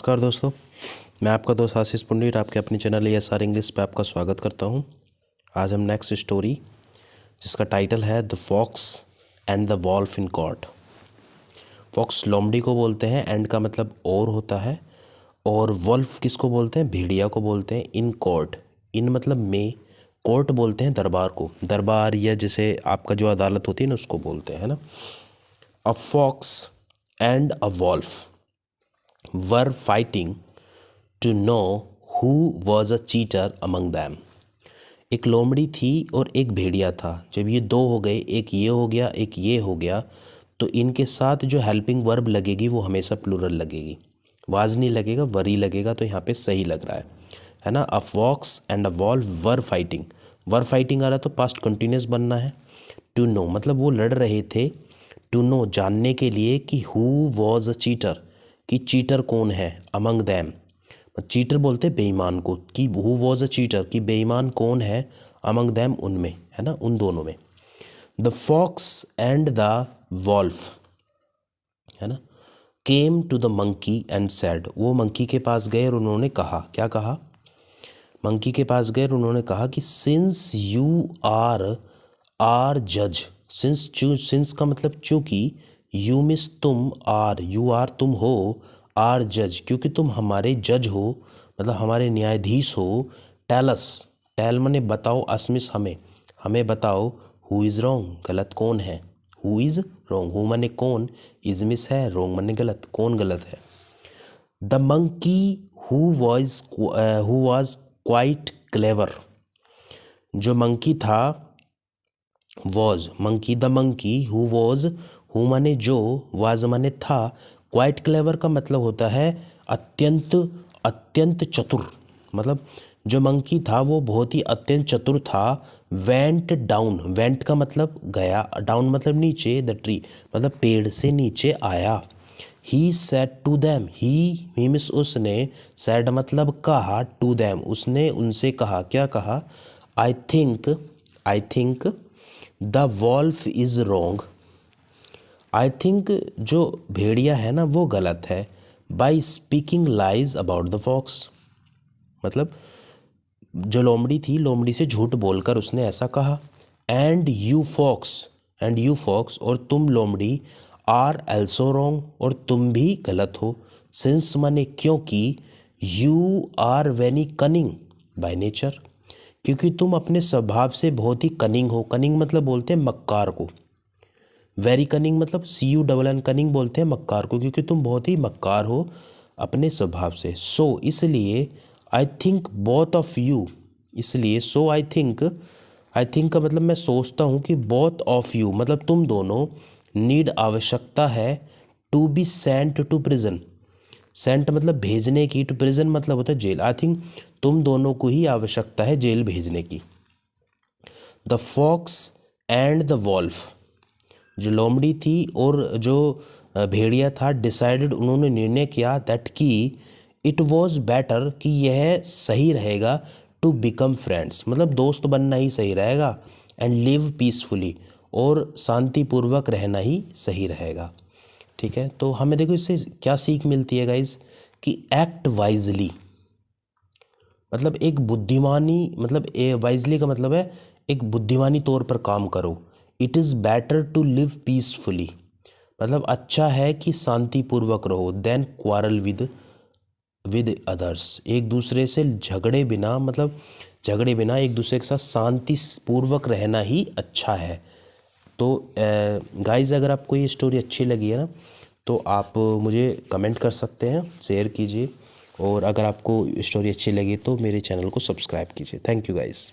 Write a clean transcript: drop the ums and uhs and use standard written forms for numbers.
नमस्कार दोस्तों, मैं आपका दोस्त आशीष पुंडीर आपके अपने चैनल ESR इंग्लिश पे आपका स्वागत करता हूं। आज हम नेक्स्ट स्टोरी जिसका टाइटल है the fox and the wolf in court. Fox लोमड़ी को बोलते हैं, एंड का मतलब और होता है, और वॉल्फ किसको बोलते हैं? भेड़िया को बोलते हैं। इन कोर्ट, इन मतलब में, कोर्ट बोलते हैं दरबार को, दरबार या जैसे आपका जो अदालत होती है ना उसको बोलते हैं, है ना। A fox and a wolf were fighting to know who was a cheater among them। एक लोमड़ी थी और एक भेड़िया था। जब ये दो हो गए, एक ये हो गया एक ये हो गया, तो इनके साथ जो हेल्पिंग वर्ब लगेगी वो हमेशा प्लूरल लगेगी, वाज नहीं लगेगा, वरी लगेगा। तो यहाँ पे सही लग रहा है ना। A fox and a wolf were fighting, were fighting आ रहा तो पास्ट कंटिन्यूस बनना है। टू नो मतलब वो लड़ रहे थे, टू नो जानने के लिए कि हु वॉज अ चीटर, कि चीटर कौन है। अमंग दैम, चीटर बोलते बेईमान को, कि हु वॉज अ चीटर, कि बेईमान कौन है। अमंग दैम उनमें, है ना, उन दोनों में। The fox and the wolf, है ना, came to the monkey and said. वो मंकी के पास गए और उन्होंने कहा, क्या कहा? मंकी के पास गए और उन्होंने कहा कि सिंस यू आर जज, सिंस का मतलब चूंकि, यू मिस तुम, आर यू आर तुम हो, आर जज क्योंकि तुम हमारे जज हो, मतलब हमारे न्यायाधीश हो। टेलस, टेल मने बताओ, असमिस हमें बताओ। हु इज़ रॉन्ग, गलत कौन है। हु इज़ रॉन्ग, हु मने कौन, इज मिस है, रॉन्ग मने गलत, कौन गलत है। The monkey who was quite clever, जो मंकी था, was monkey, the monkey who was, who माने जो, वाज माने था, क्वाइट क्लेवर का मतलब होता है अत्यंत चतुर। मतलब जो मंकी था वो बहुत ही अत्यंत चतुर था। वेंट डाउन, वेंट का मतलब गया, डाउन मतलब नीचे, द ट्री मतलब पेड़ से नीचे आया। He said to them, he means उसने, सेड मतलब कहा, टू दैम उसने उनसे कहा, क्या कहा? I think the wolf is wrong, I think जो भेड़िया है ना वो गलत है। By speaking lies about the fox, मतलब जो लोमड़ी थी, लोमड़ी से झूठ बोलकर उसने ऐसा कहा। एंड यू फॉक्स और तुम लोमड़ी, आर एल्सो रॉन्ग और तुम भी गलत हो। सिंस माने क्योंकि, you are very cunning by nature, क्योंकि तुम अपने स्वभाव से बहुत ही कनिंग हो। कनिंग मतलब बोलते हैं मक्कार को, वेरी कनिंग मतलब CUNN, कनिंग बोलते हैं मक्कार को, क्योंकि तुम बहुत ही मक्कार हो अपने स्वभाव से। सो इसलिए, I think both of you, इसलिए सो आई थिंक का मतलब मैं सोचता हूँ कि बोथ ऑफ यू मतलब तुम दोनों, नीड आवश्यकता है, to be sent to prison, sent मतलब भेजने की, टू प्रिजन मतलब होता है जेल। आई थिंक तुम दोनों को ही आवश्यकता है जेल भेजने की। The fox and the wolf, जो लोमड़ी थी और जो भेड़िया था, डिसाइडेड उन्होंने निर्णय किया, दैट कि इट वॉज बेटर कि यह सही रहेगा, टू बिकम फ्रेंड्स मतलब दोस्त बनना ही सही रहेगा, एंड लिव पीसफुली और शांतिपूर्वक रहना ही सही रहेगा। ठीक है, तो हमें देखो इससे क्या सीख मिलती है गाइज, कि एक्ट वाइजली मतलब एक बुद्धिमानी, मतलब वाइजली का मतलब है एक बुद्धिमानी तौर पर काम करो। It is better to live peacefully मतलब अच्छा है कि शांतिपूर्वक रहो, देन क्वारल विद अदर्स, एक दूसरे से झगड़े बिना, मतलब झगड़े बिना एक दूसरे के साथ शांतिपूर्वक रहना ही अच्छा है। तो गाइज़ अगर आपको ये स्टोरी अच्छी लगी है ना, तो आप मुझे कमेंट कर सकते हैं, शेयर कीजिए, और अगर आपको स्टोरी अच्छी लगी तो मेरे चैनल को सब्सक्राइब कीजिए। Thank you guys.